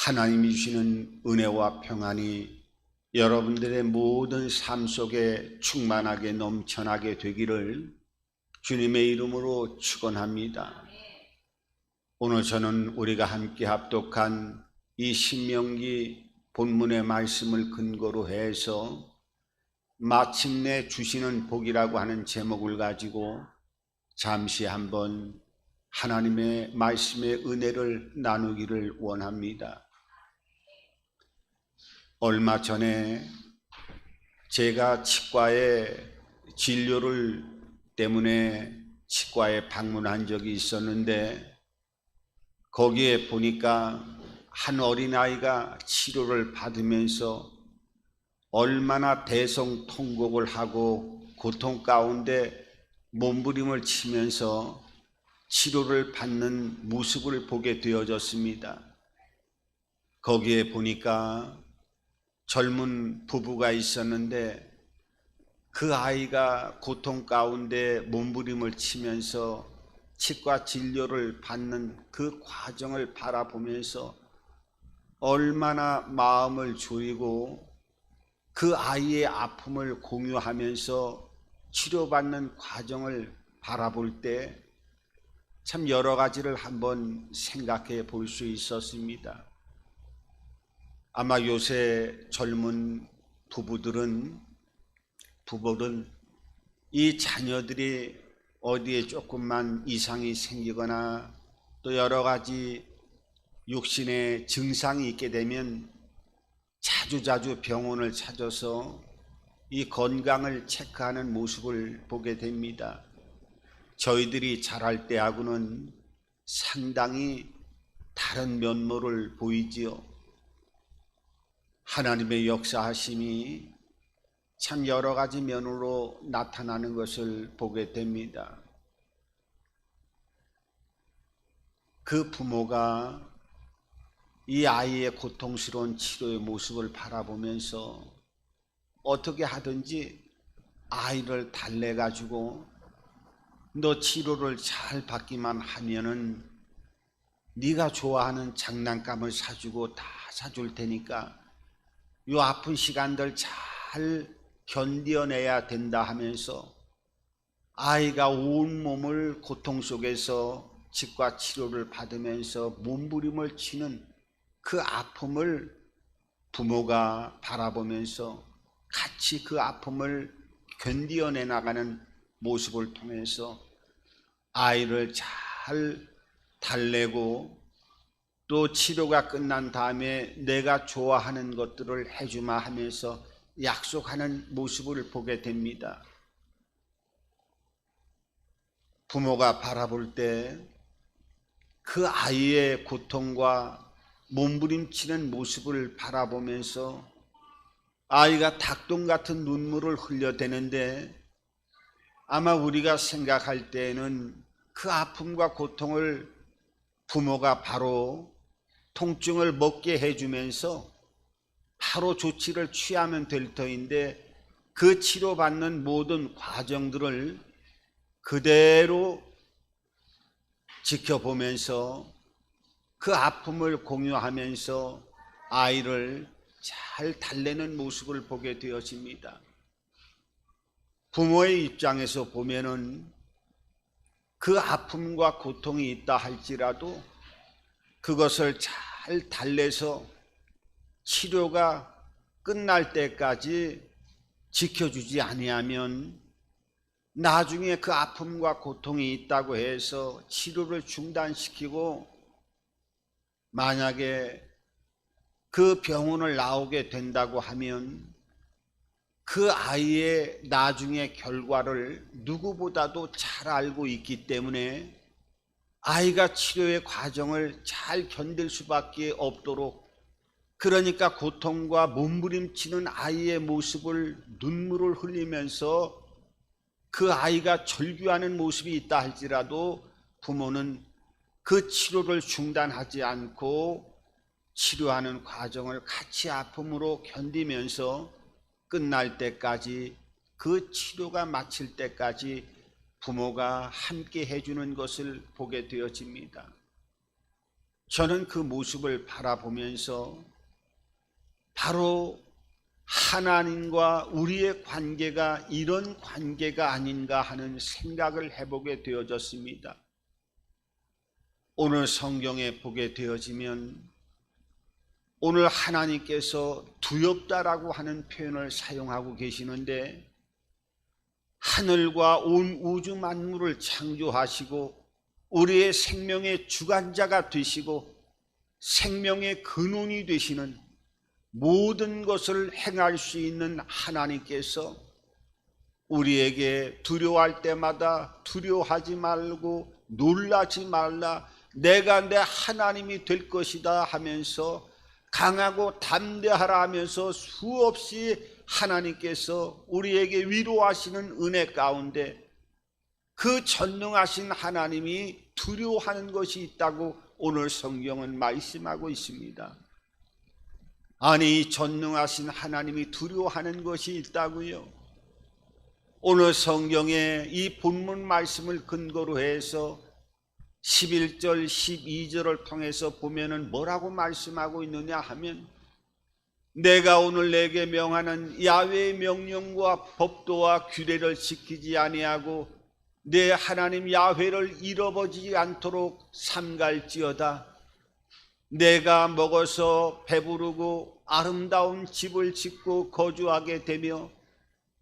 하나님이 주시는 은혜와 평안이 여러분들의 모든 삶 속에 충만하게 넘쳐나게 되기를 주님의 이름으로 축원합니다. 오늘 저는 우리가 함께 합독한 이 신명기 본문의 말씀을 근거로 해서 마침내 주시는 복이라고 하는 제목을 가지고 잠시 한번 하나님의 말씀의 은혜를 나누기를 원합니다. 얼마 전에 제가 치과에 진료를 때문에 치과에 방문한 적이 있었는데 거기에 보니까 한 어린아이가 치료를 받으면서 얼마나 대성통곡을 하고 고통 가운데 몸부림을 치면서 치료를 받는 모습을 보게 되어졌습니다. 거기에 보니까 젊은 부부가 있었는데 그 아이가 고통 가운데 몸부림을 치면서 치과 진료를 받는 그 과정을 바라보면서 얼마나 마음을 졸이고 그 아이의 아픔을 공유하면서 치료받는 과정을 바라볼 때 참 여러 가지를 한번 생각해 볼 수 있었습니다. 아마 요새 젊은 부부들은 이 자녀들이 어디에 조금만 이상이 생기거나 또 여러 가지 육신의 증상이 있게 되면 자주자주 병원을 찾아서 이 건강을 체크하는 모습을 보게 됩니다. 저희들이 자랄 때하고는 상당히 다른 면모를 보이지요. 하나님의 역사하심이 참 여러 가지 면으로 나타나는 것을 보게 됩니다. 그 부모가 이 아이의 고통스러운 치료의 모습을 바라보면서 어떻게 하든지 아이를 달래가지고 너 치료를 잘 받기만 하면은 네가 좋아하는 장난감을 사주고 다 사줄 테니까 요 아픈 시간들 잘 견뎌내야 된다 하면서 아이가 온몸을 고통 속에서 치과 치료를 받으면서 몸부림을 치는 그 아픔을 부모가 바라보면서 같이 그 아픔을 견뎌내 나가는 모습을 통해서 아이를 잘 달래고 또 치료가 끝난 다음에 내가 좋아하는 것들을 해주마 하면서 약속하는 모습을 보게 됩니다. 부모가 바라볼 때 그 아이의 고통과 몸부림치는 모습을 바라보면서 아이가 닭똥 같은 눈물을 흘려대는데 아마 우리가 생각할 때에는 그 아픔과 고통을 부모가 바로 통증을 먹게 해주면서 바로 조치를 취하면 될 터인데 그 치료받는 모든 과정들을 그대로 지켜보면서 그 아픔을 공유하면서 아이를 잘 달래는 모습을 보게 되어집니다. 부모의 입장에서 보면은 그 아픔과 고통이 있다 할지라도 그것을 잘 달래서 치료가 끝날 때까지 지켜주지 아니하면 나중에 그 아픔과 고통이 있다고 해서 치료를 중단시키고 만약에 그 병원을 나오게 된다고 하면 그 아이의 나중의 결과를 누구보다도 잘 알고 있기 때문에 아이가 치료의 과정을 잘 견딜 수밖에 없도록, 그러니까 고통과 몸부림치는 아이의 모습을 눈물을 흘리면서 그 아이가 절규하는 모습이 있다 할지라도 부모는 그 치료를 중단하지 않고 치료하는 과정을 같이 아픔으로 견디면서 끝날 때까지, 그 치료가 마칠 때까지 부모가 함께 해주는 것을 보게 되어집니다. 저는 그 모습을 바라보면서 바로 하나님과 우리의 관계가 이런 관계가 아닌가 하는 생각을 해보게 되어졌습니다. 오늘 성경에 보게 되어지면 오늘 하나님께서 두렵다라고 하는 표현을 사용하고 계시는데, 하늘과 온 우주 만물을 창조하시고 우리의 생명의 주관자가 되시고 생명의 근원이 되시는 모든 것을 행할 수 있는 하나님께서 우리에게 두려워할 때마다 두려워하지 말고 놀라지 말라, 내가 내 하나님이 될 것이다 하면서 강하고 담대하라 하면서 수없이 하나님께서 우리에게 위로하시는 은혜 가운데 그 전능하신 하나님이 두려워하는 것이 있다고 오늘 성경은 말씀하고 있습니다. 아니, 이 전능하신 하나님이 두려워하는 것이 있다고요? 오늘 성경에 이 본문 말씀을 근거로 해서 11절 12절을 통해서 보면은 뭐라고 말씀하고 있느냐 하면, 내가 오늘 내게 명하는 야훼의 명령과 법도와 규례를 지키지 아니하고 내 하나님 야훼를 잃어버리지 않도록 삼갈지어다. 내가 먹어서 배부르고 아름다운 집을 짓고 거주하게 되며,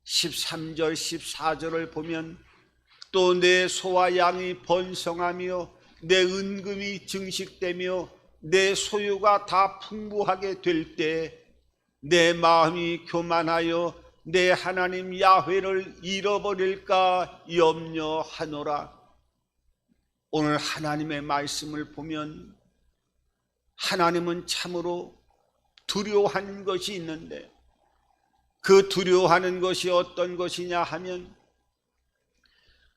13절 14절을 보면 또 내 소와 양이 번성하며 내 은금이 증식되며 내 소유가 다 풍부하게 될 때 내 마음이 교만하여 내 하나님 야훼를 잃어버릴까 염려하노라. 오늘 하나님의 말씀을 보면 하나님은 참으로 두려워하는 것이 있는데, 그 두려워하는 것이 어떤 것이냐 하면,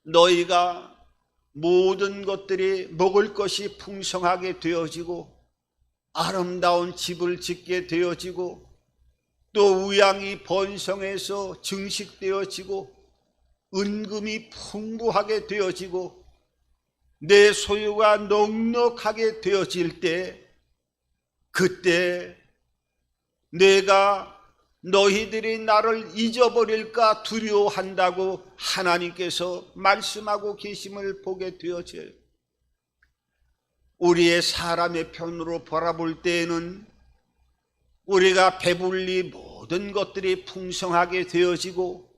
너희가 모든 것들이 먹을 것이 풍성하게 되어지고 아름다운 집을 짓게 되어지고 또 우양이 번성해서 증식되어지고 은금이 풍부하게 되어지고 내 소유가 넉넉하게 되어질 때, 그때 내가 너희들이 나를 잊어버릴까 두려워한다고 하나님께서 말씀하고 계심을 보게 되어져요. 우리의 사람의 편으로 바라볼 때에는 우리가 배불리 모든 것들이 풍성하게 되어지고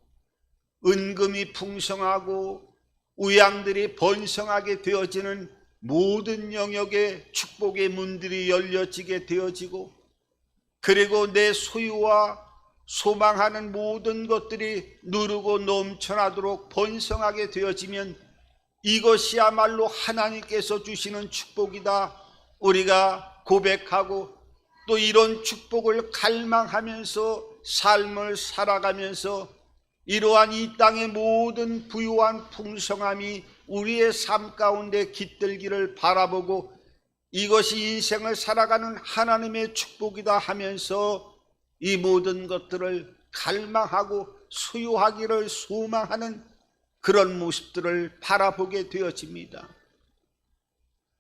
은금이 풍성하고 우양들이 번성하게 되어지는 모든 영역에 축복의 문들이 열려지게 되어지고, 그리고 내 소유와 소망하는 모든 것들이 누르고 넘쳐나도록 번성하게 되어지면 이것이야말로 하나님께서 주시는 축복이다, 우리가 고백하고 또 이런 축복을 갈망하면서 삶을 살아가면서 이러한 이 땅의 모든 부유한 풍성함이 우리의 삶 가운데 깃들기를 바라보고 이것이 인생을 살아가는 하나님의 축복이다 하면서 이 모든 것들을 갈망하고 소유하기를 소망하는 그런 모습들을 바라보게 되어집니다.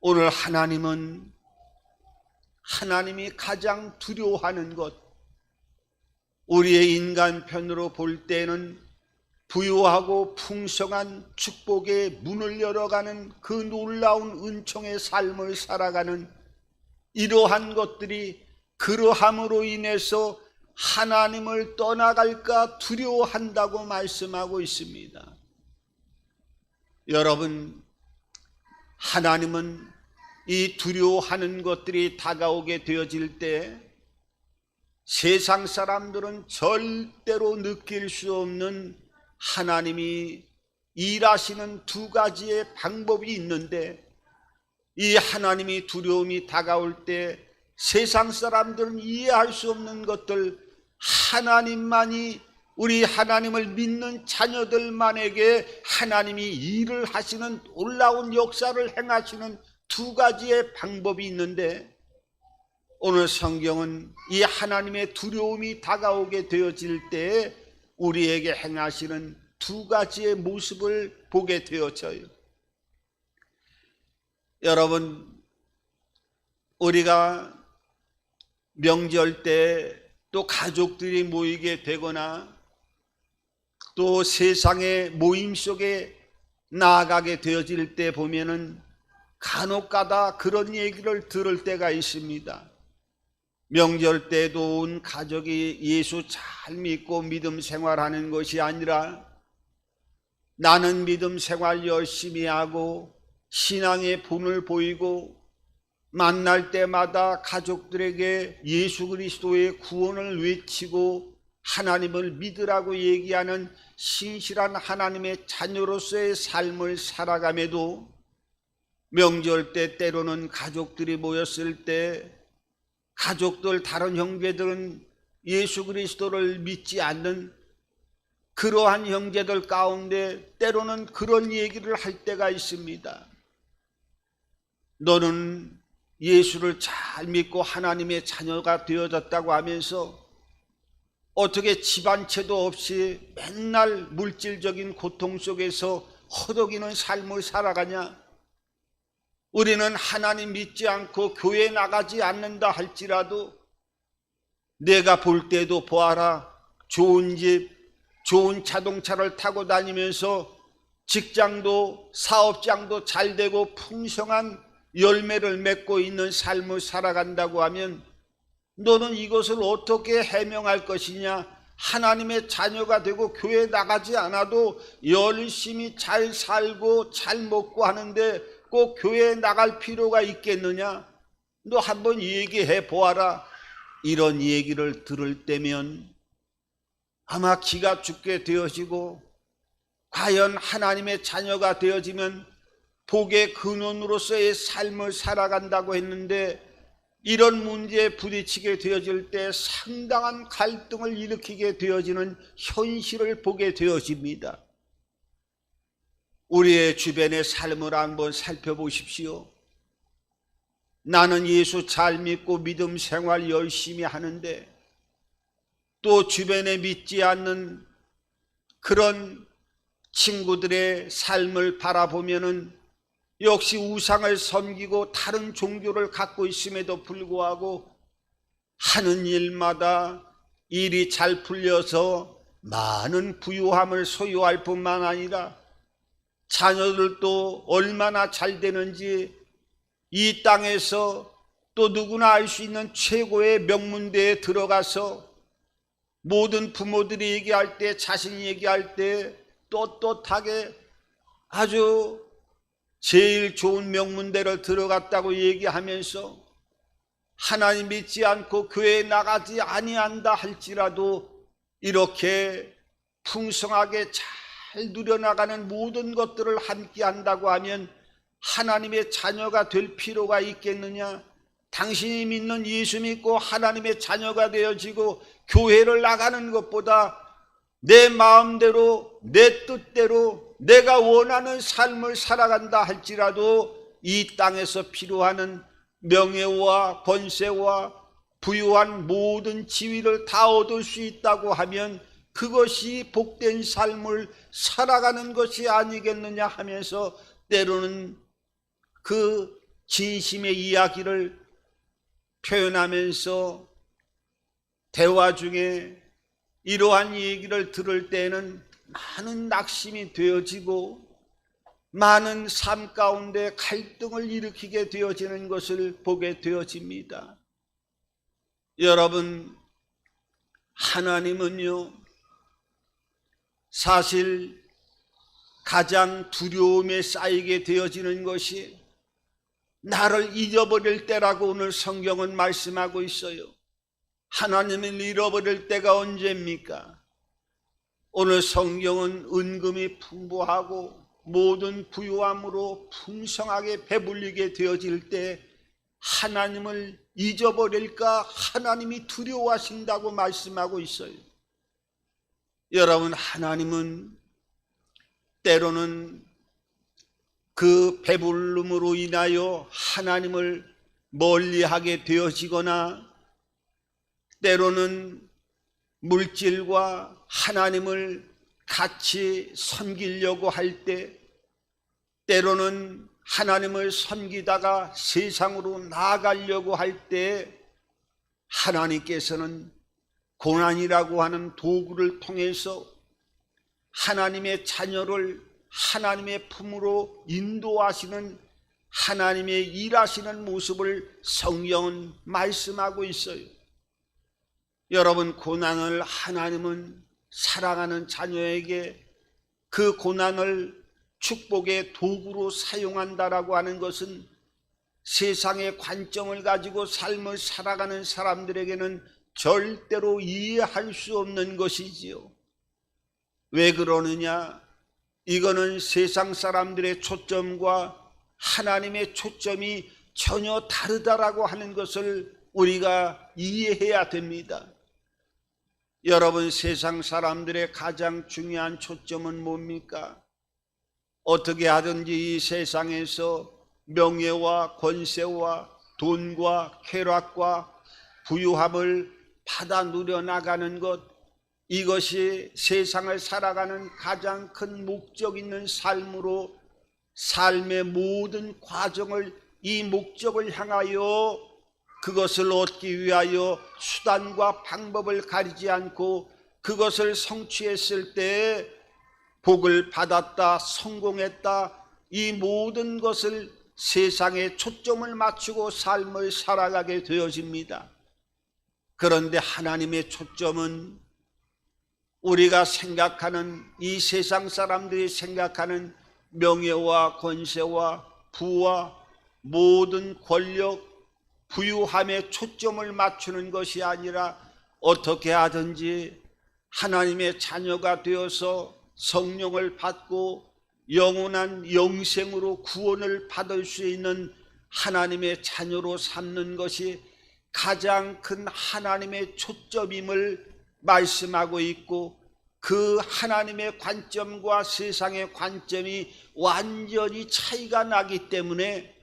오늘 하나님은 하나님이 가장 두려워하는 것, 우리의 인간 편으로 볼 때는 부유하고 풍성한 축복의 문을 열어가는 그 놀라운 은총의 삶을 살아가는 이러한 것들이 그러함으로 인해서 하나님을 떠나갈까 두려워한다고 말씀하고 있습니다. 여러분, 하나님은 이 두려워하는 것들이 다가오게 되어질 때 세상 사람들은 절대로 느낄 수 없는 하나님이 일하시는 두 가지의 방법이 있는데, 이 하나님이 두려움이 다가올 때 세상 사람들은 이해할 수 없는 것들, 하나님만이 우리 하나님을 믿는 자녀들만에게 하나님이 일을 하시는 놀라운 역사를 행하시는 두 가지의 방법이 있는데, 오늘 성경은 이 하나님의 두려움이 다가오게 되어질 때 우리에게 행하시는 두 가지의 모습을 보게 되어져요. 여러분, 우리가 명절 때 또 가족들이 모이게 되거나 또 세상의 모임 속에 나아가게 되어질 때 보면은 간혹가다 그런 얘기를 들을 때가 있습니다. 명절 때도 온 가족이 예수 잘 믿고 믿음 생활하는 것이 아니라 나는 믿음 생활 열심히 하고 신앙의 본을 보이고 만날 때마다 가족들에게 예수 그리스도의 구원을 외치고 하나님을 믿으라고 얘기하는 신실한 하나님의 자녀로서의 삶을 살아감에도 명절 때 때로는 가족들이 모였을 때 가족들 다른 형제들은 예수 그리스도를 믿지 않는 그러한 형제들 가운데 때로는 그런 얘기를 할 때가 있습니다. 너는 예수를 잘 믿고 하나님의 자녀가 되어졌다고 하면서 어떻게 집안채도 없이 맨날 물질적인 고통 속에서 허덕이는 삶을 살아가냐? 우리는 하나님 믿지 않고 교회 나가지 않는다 할지라도 내가 볼 때도 보아라, 좋은 집, 좋은 자동차를 타고 다니면서 직장도 사업장도 잘 되고 풍성한 열매를 맺고 있는 삶을 살아간다고 하면 너는 이것을 어떻게 해명할 것이냐? 하나님의 자녀가 되고 교회 나가지 않아도 열심히 잘 살고 잘 먹고 하는데 꼭 교회에 나갈 필요가 있겠느냐? 너 한번 얘기해 보아라. 이런 얘기를 들을 때면 아마 기가 죽게 되어지고 과연 하나님의 자녀가 되어지면 복의 근원으로서의 삶을 살아간다고 했는데 이런 문제에 부딪히게 되어질 때 상당한 갈등을 일으키게 되어지는 현실을 보게 되어집니다. 우리의 주변의 삶을 한번 살펴보십시오. 나는 예수 잘 믿고 믿음 생활 열심히 하는데 또 주변에 믿지 않는 그런 친구들의 삶을 바라보면은 역시 우상을 섬기고 다른 종교를 갖고 있음에도 불구하고 하는 일마다 일이 잘 풀려서 많은 부유함을 소유할 뿐만 아니라 자녀들도 얼마나 잘 되는지 이 땅에서 또 누구나 알 수 있는 최고의 명문대에 들어가서 모든 부모들이 얘기할 때 자신이 얘기할 때 떳떳하게 아주 제일 좋은 명문대를 들어갔다고 얘기하면서 하나님 믿지 않고 교회에 나가지 아니한다 할지라도 이렇게 풍성하게 잘 누려나가는 모든 것들을 함께 한다고 하면 하나님의 자녀가 될 필요가 있겠느냐? 당신이 믿는 예수 믿고 하나님의 자녀가 되어지고 교회를 나가는 것보다 내 마음대로 내 뜻대로 내가 원하는 삶을 살아간다 할지라도 이 땅에서 필요한 명예와 권세와 부유한 모든 지위를 다 얻을 수 있다고 하면 그것이 복된 삶을 살아가는 것이 아니겠느냐 하면서 때로는 그 진심의 이야기를 표현하면서 대화 중에 이러한 얘기를 들을 때는 많은 낙심이 되어지고 많은 삶 가운데 갈등을 일으키게 되어지는 것을 보게 되어집니다. 여러분, 하나님은요, 사실 가장 두려움에 쌓이게 되어지는 것이 나를 잊어버릴 때라고 오늘 성경은 말씀하고 있어요. 하나님을 잃어버릴 때가 언제입니까? 오늘 성경은 은금이 풍부하고 모든 부유함으로 풍성하게 배불리게 되어질 때 하나님을 잊어버릴까 하나님이 두려워하신다고 말씀하고 있어요. 여러분, 하나님은 때로는 그 배불름으로 인하여 하나님을 멀리하게 되어지거나 때로는 물질과 하나님을 같이 섬기려고 할 때 때로는 하나님을 섬기다가 세상으로 나아가려고 할 때 하나님께서는 고난이라고 하는 도구를 통해서 하나님의 자녀를 하나님의 품으로 인도하시는 하나님의 일하시는 모습을 성경은 말씀하고 있어요. 여러분, 고난을 하나님은 사랑하는 자녀에게 그 고난을 축복의 도구로 사용한다라고 하는 것은 세상의 관점을 가지고 삶을 살아가는 사람들에게는 절대로 이해할 수 없는 것이지요. 왜 그러느냐? 이거는 세상 사람들의 초점과 하나님의 초점이 전혀 다르다라고 하는 것을 우리가 이해해야 됩니다. 여러분, 세상 사람들의 가장 중요한 초점은 뭡니까? 어떻게 하든지 이 세상에서 명예와 권세와 돈과 쾌락과 부유함을 받아 누려나가는 것, 이것이 세상을 살아가는 가장 큰 목적 있는 삶으로 삶의 모든 과정을 이 목적을 향하여 그것을 얻기 위하여 수단과 방법을 가리지 않고 그것을 성취했을 때 복을 받았다, 성공했다, 이 모든 것을 세상에 초점을 맞추고 삶을 살아가게 되어집니다. 그런데 하나님의 초점은 우리가 생각하는, 이 세상 사람들이 생각하는 명예와 권세와 부와 모든 권력, 부유함에 초점을 맞추는 것이 아니라 어떻게 하든지 하나님의 자녀가 되어서 성령을 받고 영원한 영생으로 구원을 받을 수 있는 하나님의 자녀로 삼는 것이 가장 큰 하나님의 초점임을 말씀하고 있고, 그 하나님의 관점과 세상의 관점이 완전히 차이가 나기 때문에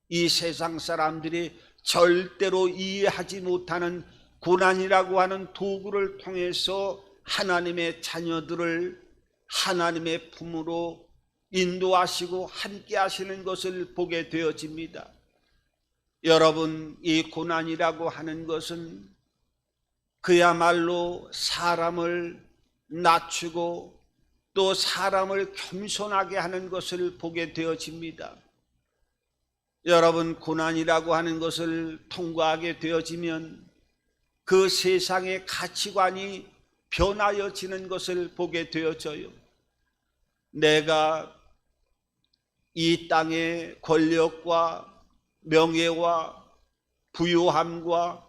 이 세상 사람들이 절대로 이해하지 못하는 고난이라고 하는 도구를 통해서 하나님의 자녀들을 하나님의 품으로 인도하시고 함께 하시는 것을 보게 되어집니다. 여러분, 이 고난이라고 하는 것은 그야말로 사람을 낮추고 또 사람을 겸손하게 하는 것을 보게 되어집니다. 여러분, 고난이라고 하는 것을 통과하게 되어지면 그 세상의 가치관이 변하여지는 것을 보게 되어져요. 내가 이 땅의 권력과 명예와 부유함과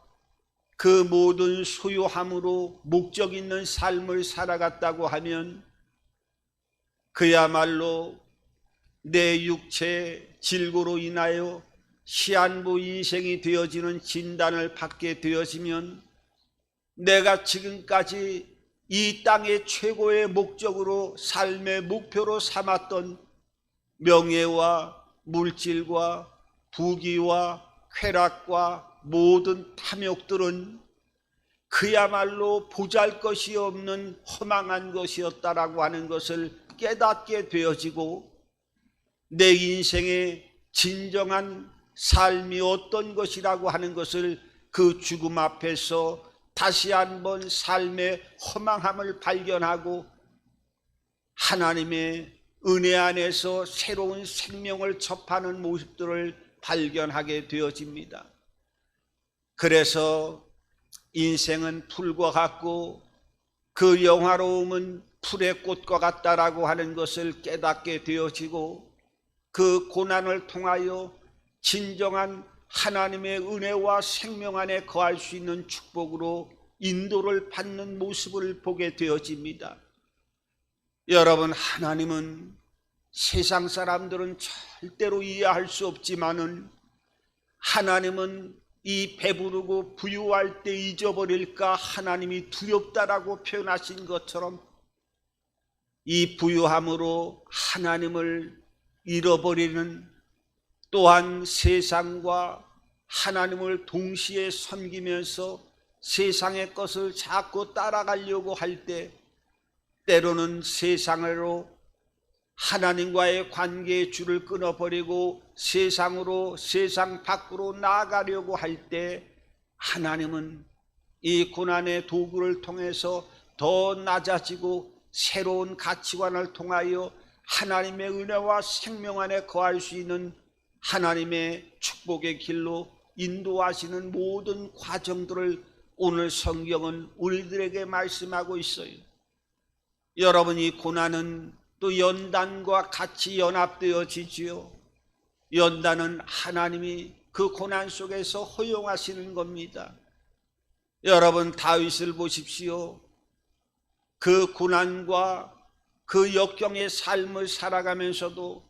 그 모든 소유함으로 목적 있는 삶을 살아갔다고 하면 그야말로 내 육체의 질고로 인하여 시한부 인생이 되어지는 진단을 받게 되어지면 내가 지금까지 이 땅의 최고의 목적으로 삶의 목표로 삼았던 명예와 물질과 부귀와 쾌락과 모든 탐욕들은 그야말로 보잘것이 없는 허망한 것이었다라고 하는 것을 깨닫게 되어지고, 내 인생의 진정한 삶이 어떤 것이라고 하는 것을 그 죽음 앞에서 다시 한번 삶의 허망함을 발견하고 하나님의 은혜 안에서 새로운 생명을 접하는 모습들을 발견하게 되어집니다. 그래서 인생은 풀과 같고 그 영화로움은 풀의 꽃과 같다라고 하는 것을 깨닫게 되어지고, 그 고난을 통하여 진정한 하나님의 은혜와 생명 안에 거할 수 있는 축복으로 인도를 받는 모습을 보게 되어집니다. 여러분, 하나님은 세상 사람들은 절대로 이해할 수 없지만은 하나님은 이 배부르고 부유할 때 잊어버릴까 하나님이 두렵다라고 표현하신 것처럼 이 부유함으로 하나님을 잃어버리는, 또한 세상과 하나님을 동시에 섬기면서 세상의 것을 자꾸 따라가려고 할 때 때로는 세상으로 하나님과의 관계의 줄을 끊어버리고 세상 밖으로 나아가려고 할 때 하나님은 이 고난의 도구를 통해서 더 낮아지고 새로운 가치관을 통하여 하나님의 은혜와 생명 안에 거할 수 있는 하나님의 축복의 길로 인도하시는 모든 과정들을 오늘 성경은 우리들에게 말씀하고 있어요. 여러분, 이 고난은 또 연단과 같이 연합되어지지요. 연단은 하나님이 그 고난 속에서 허용하시는 겁니다. 여러분, 다윗을 보십시오. 그 고난과 그 역경의 삶을 살아가면서도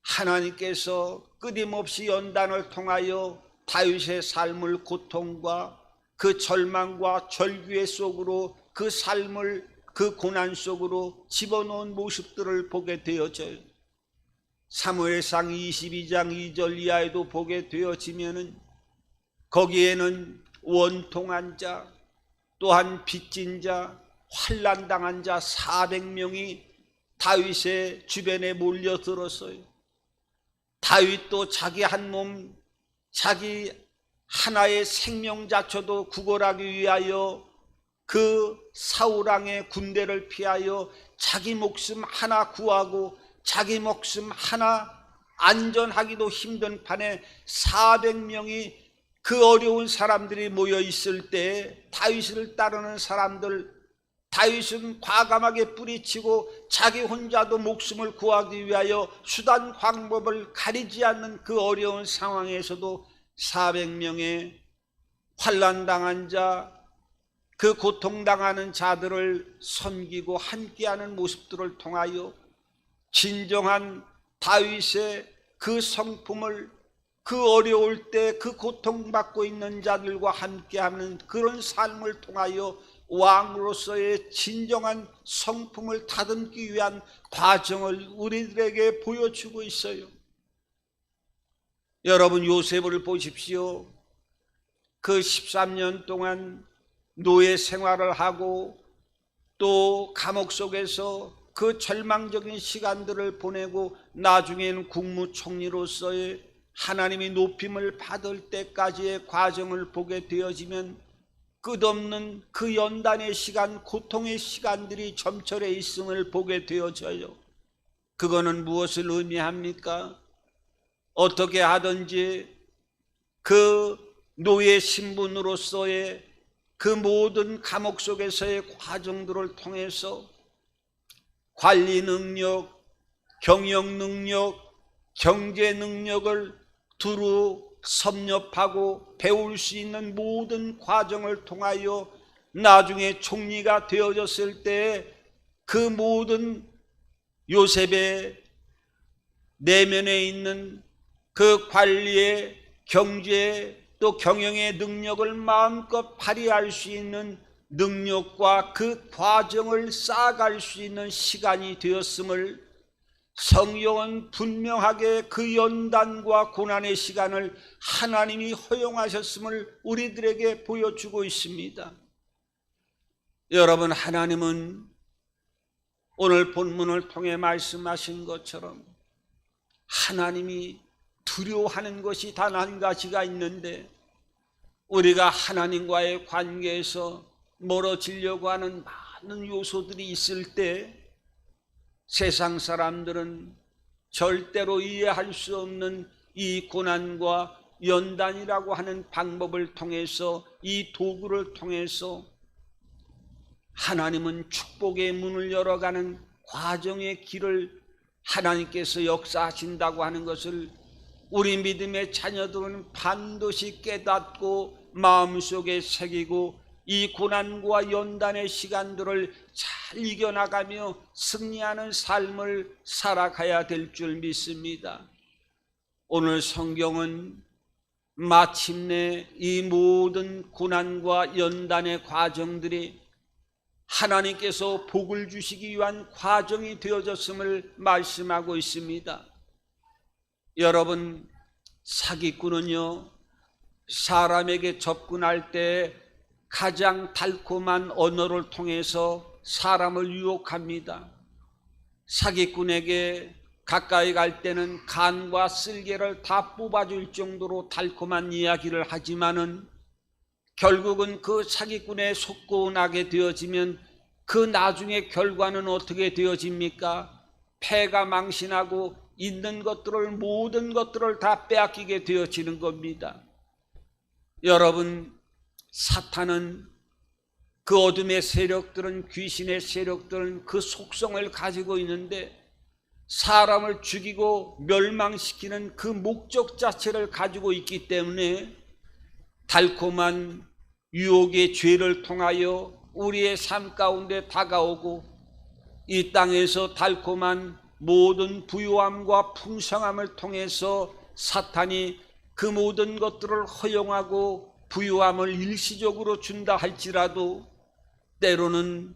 하나님께서 끊임없이 연단을 통하여 다윗의 삶을 고통과 그 절망과 절규의 속으로 그 삶을 그 고난 속으로 집어넣은 모습들을 보게 되어져요. 사무엘상 22장 2절 이하에도 보게 되어지면은 거기에는 원통한 자, 또한 빚진 자, 환난당한 자 400명이 다윗의 주변에 몰려들었어요. 다윗도 자기 한 몸, 자기 하나의 생명자초도 구걸하기 위하여 그 사울왕의 군대를 피하여 자기 목숨 하나 구하고 자기 목숨 하나 안전하기도 힘든 판에 400명이 그 어려운 사람들이 모여 있을 때 다윗을 따르는 사람들, 다윗은 과감하게 뿌리치고 자기 혼자도 목숨을 구하기 위하여 수단 방법을 가리지 않는 그 어려운 상황에서도 400명의 환난당한 자, 그 고통당하는 자들을 섬기고 함께하는 모습들을 통하여 진정한 다윗의 그 성품을 그 어려울 때 그 고통받고 있는 자들과 함께하는 그런 삶을 통하여 왕으로서의 진정한 성품을 다듬기 위한 과정을 우리들에게 보여주고 있어요. 여러분, 요셉을 보십시오. 그 13년 동안 노예 생활을 하고 또 감옥 속에서 그 절망적인 시간들을 보내고 나중에는 국무총리로서의 하나님이 높임을 받을 때까지의 과정을 보게 되어지면 끝없는 그 연단의 시간, 고통의 시간들이 점철해 있음을 보게 되어져요. 그거는 무엇을 의미합니까? 어떻게 하든지 그 노예 신분으로서의 그 모든 감옥 속에서의 과정들을 통해서 관리 능력, 경영 능력, 경제 능력을 두루 섭렵하고 배울 수 있는 모든 과정을 통하여 나중에 총리가 되어졌을 때 그 모든 요셉의 내면에 있는 그 관리의, 경제의, 또 경영의 능력을 마음껏 발휘할 수 있는 능력과 그 과정을 쌓아갈 수 있는 시간이 되었음을 성경은 분명하게 그 연단과 고난의 시간을 하나님이 허용하셨음을 우리들에게 보여주고 있습니다. 여러분, 하나님은 오늘 본문을 통해 말씀하신 것처럼 하나님이 두려워하는 것이 단 한 가지가 있는데, 우리가 하나님과의 관계에서 멀어지려고 하는 많은 요소들이 있을 때 세상 사람들은 절대로 이해할 수 없는 이 고난과 연단이라고 하는 방법을 통해서, 이 도구를 통해서 하나님은 축복의 문을 열어가는 과정의 길을 하나님께서 역사하신다고 하는 것을 우리 믿음의 자녀들은 반드시 깨닫고 마음속에 새기고 이 고난과 연단의 시간들을 잘 이겨나가며 승리하는 삶을 살아가야 될 줄 믿습니다. 오늘 성경은 마침내 이 모든 고난과 연단의 과정들이 하나님께서 복을 주시기 위한 과정이 되어졌음을 말씀하고 있습니다. 여러분, 사기꾼은요, 사람에게 접근할 때 가장 달콤한 언어를 통해서 사람을 유혹합니다. 사기꾼에게 가까이 갈 때는 간과 쓸개를 다 뽑아줄 정도로 달콤한 이야기를 하지만은 결국은 그 사기꾼에 속고 나게 되어지면 그 나중에 결과는 어떻게 되어집니까? 패가 망신하고 있는 것들을, 모든 것들을 다 빼앗기게 되어지는 겁니다. 여러분, 사탄은, 그 어둠의 세력들은, 귀신의 세력들은 그 속성을 가지고 있는데 사람을 죽이고 멸망시키는 그 목적 자체를 가지고 있기 때문에 달콤한 유혹의 죄를 통하여 우리의 삶 가운데 다가오고 이 땅에서 달콤한 모든 부유함과 풍성함을 통해서 사탄이 그 모든 것들을 허용하고 부유함을 일시적으로 준다 할지라도 때로는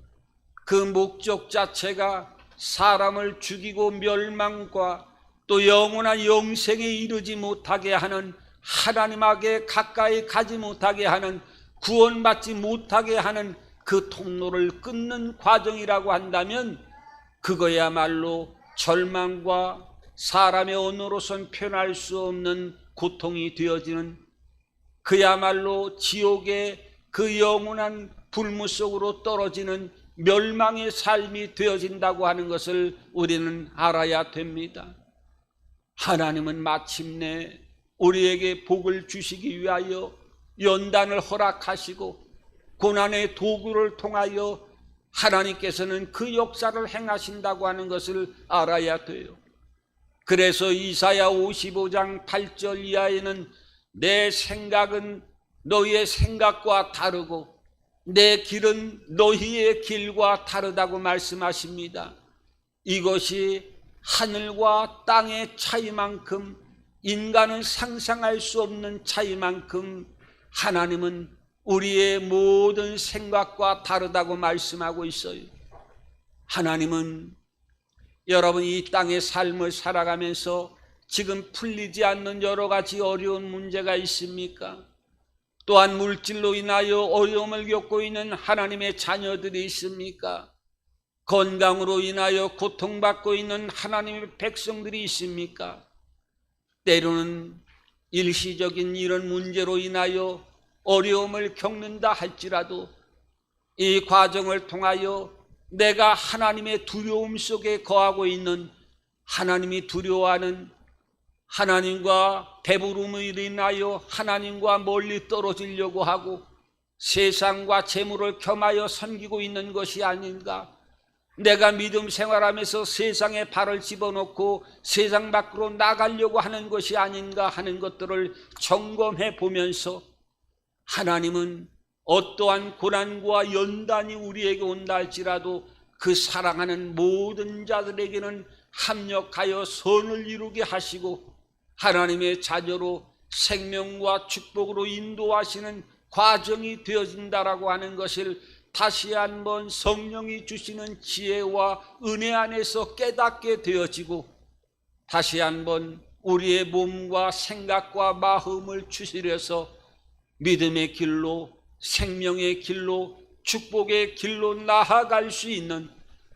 그 목적 자체가 사람을 죽이고 멸망과 또 영원한 영생에 이르지 못하게 하는, 하나님에게 가까이 가지 못하게 하는, 구원받지 못하게 하는 그 통로를 끊는 과정이라고 한다면 그거야말로 절망과 사람의 언어로선 표현할 수 없는 고통이 되어지는, 그야말로 지옥의 그 영원한 불무 속으로 떨어지는 멸망의 삶이 되어진다고 하는 것을 우리는 알아야 됩니다. 하나님은 마침내 우리에게 복을 주시기 위하여 연단을 허락하시고 고난의 도구를 통하여 하나님께서는 그 역사를 행하신다고 하는 것을 알아야 돼요. 그래서 이사야 55장 8절 이하에는 내 생각은 너희의 생각과 다르고 내 길은 너희의 길과 다르다고 말씀하십니다. 이것이 하늘과 땅의 차이만큼, 인간은 상상할 수 없는 차이만큼 하나님은 우리의 모든 생각과 다르다고 말씀하고 있어요. 하나님은 여러분 이 땅의 삶을 살아가면서 지금 풀리지 않는 여러 가지 어려운 문제가 있습니까? 또한 물질로 인하여 어려움을 겪고 있는 하나님의 자녀들이 있습니까? 건강으로 인하여 고통받고 있는 하나님의 백성들이 있습니까? 때로는 일시적인 이런 문제로 인하여 어려움을 겪는다 할지라도 이 과정을 통하여 내가 하나님의 두려움 속에 거하고 있는, 하나님이 두려워하는, 하나님과 배부름을 인하여 하나님과 멀리 떨어지려고 하고 세상과 재물을 겸하여 섬기고 있는 것이 아닌가? 내가 믿음 생활하면서 세상에 발을 집어넣고 세상 밖으로 나가려고 하는 것이 아닌가 하는 것들을 점검해 보면서 하나님은 어떠한 고난과 연단이 우리에게 온다 할지라도 그 사랑하는 모든 자들에게는 합력하여 선을 이루게 하시고 하나님의 자녀로 생명과 축복으로 인도하시는 과정이 되어진다라고 하는 것을 다시 한번 성령이 주시는 지혜와 은혜 안에서 깨닫게 되어지고 다시 한번 우리의 몸과 생각과 마음을 추스려서 믿음의 길로, 생명의 길로, 축복의 길로 나아갈 수 있는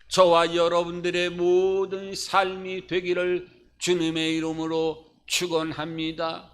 저와 여러분들의 모든 삶이 되기를 주님의 이름으로 축원합니다.